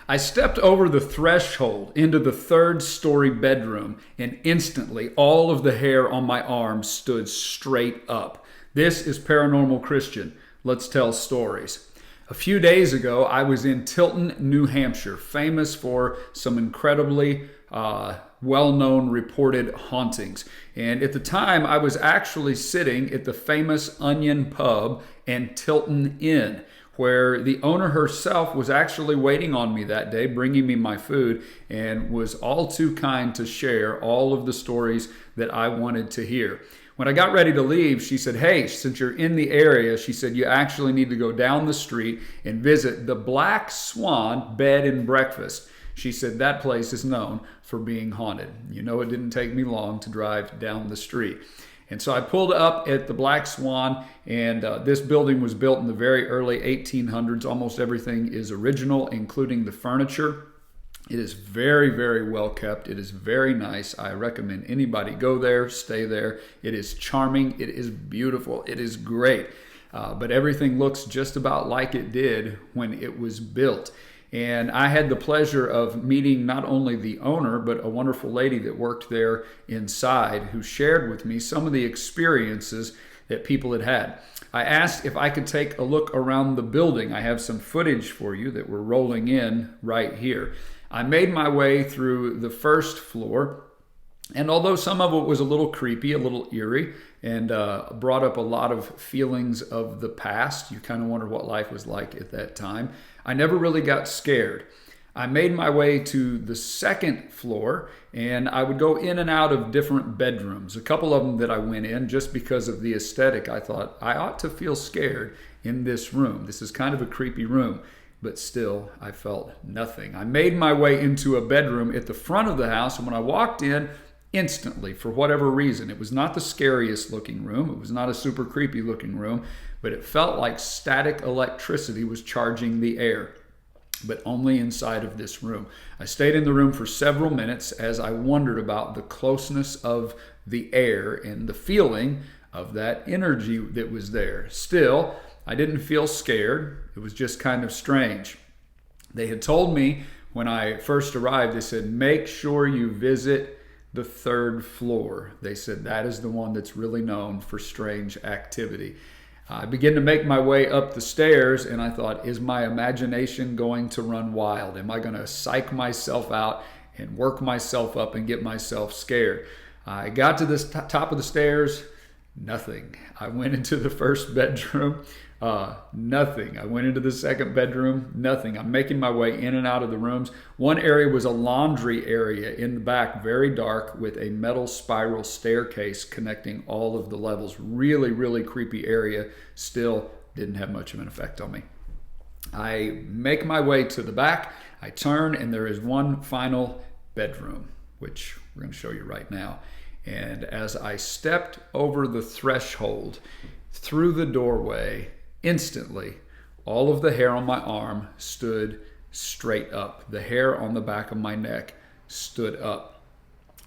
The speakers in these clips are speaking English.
I stepped over the threshold into the third-story bedroom, and instantly all of the hair on my arm stood straight up. This is Paranormal Christian. Let's tell stories. A few days ago, I was in Tilton, New Hampshire, famous for some incredibly well-known reported hauntings. And at the time, I was actually sitting at the famous Onion Pub and Tilton Inn, where the owner herself was actually waiting on me that day, bringing me my food, and was all too kind to share all of the stories that I wanted to hear. When I got ready to leave, she said, "Hey, since you're in the area," she said, "you actually need to go down the street and visit the Black Swan Bed and Breakfast." She said that place is known for being haunted. You know, it didn't take me long to drive down the street. And so I pulled up at the Black Swan, and this building was built in the very early 1800s. Almost everything is original, including the furniture. It is very, very well kept. It is very nice. I recommend anybody go there, stay there. It is charming. It is beautiful. It is great. But everything looks just about like it did when it was built. And I had the pleasure of meeting not only the owner, but a wonderful lady that worked there inside who shared with me some of the experiences that people had had. I asked if I could take a look around the building. I have some footage for you that we're rolling in right here. I made my way through the first floor, and although some of it was a little creepy, a little eerie, and brought up a lot of feelings of the past, you kind of wonder what life was like at that time, I never really got scared. I made my way to the second floor, and I would go in and out of different bedrooms. A couple of them that I went in just because of the aesthetic. I thought, I ought to feel scared in this room. This is kind of a creepy room. But still, I felt nothing. I made my way into a bedroom at the front of the house, and when I walked in, instantly, for whatever reason, it was not the scariest looking room. It was not a super creepy looking room, but it felt like static electricity was charging the air, but only inside of this room. I stayed in the room for several minutes as I wondered about the closeness of the air and the feeling of that energy that was there. Still, I didn't feel scared. It was just kind of strange. They had told me when I first arrived, they said, make sure you visit the third floor. They said that is the one that's really known for strange activity. I began to make my way up the stairs, and I thought, is my imagination going to run wild? Am I going to psych myself out and work myself up and get myself scared? I got to the top of the stairs, nothing. I went into the first bedroom. Nothing. I went into the second bedroom, nothing. I'm making my way in and out of the rooms. One area was a laundry area in the back, very dark, with a metal spiral staircase connecting all of the levels. Really, really creepy area. Still didn't have much of an effect on me. I make my way to the back. I turn, and there is one final bedroom, which we're going to show you right now. And as I stepped over the threshold through the doorway, instantly, all of the hair on my arm stood straight up. The hair on the back of my neck stood up.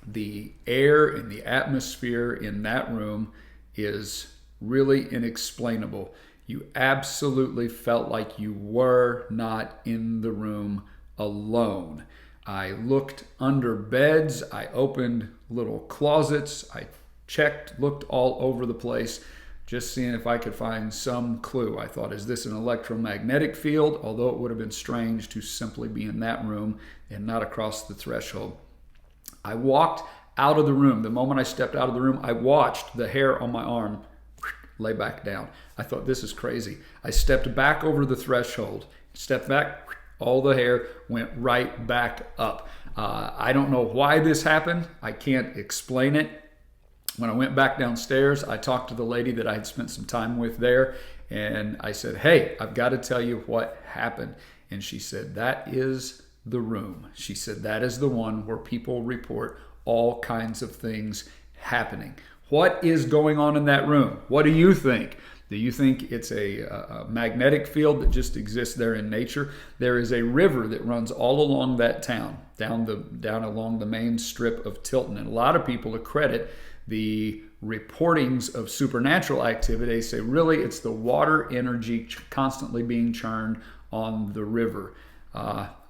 The air and the atmosphere in that room is really inexplainable. You absolutely felt like you were not in the room alone. I looked under beds. I opened little closets. I checked, looked all over the place, just seeing if I could find some clue. I thought, is this an electromagnetic field? Although it would have been strange to simply be in that room and not across the threshold. I walked out of the room. The moment I stepped out of the room, I watched the hair on my arm lay back down. I thought, this is crazy. I stepped back over the threshold, stepped back, all the hair went right back up. I don't know why this happened. I can't explain it. When I went back downstairs, I talked to the lady that I had spent some time with there, and I said, hey, I've got to tell you what happened. And she said, that is the room. She said, that is the one where people report all kinds of things happening. What is going on in that room? What do you think? Do you think it's a magnetic field that just exists there in nature? There is a river that runs all along that town, down along the main strip of Tilton. And a lot of people accredit the reportings of supernatural activity. They say, really, it's the water energy constantly being churned on the river.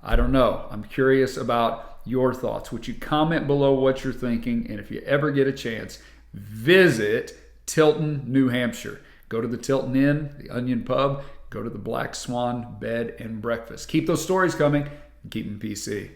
I don't know. I'm curious about your thoughts. Would you comment below what you're thinking? And if you ever get a chance, visit Tilton, New Hampshire. Go to the Tilton Inn, the Onion Pub, go to the Black Swan Bed and Breakfast. Keep those stories coming and keep them PC.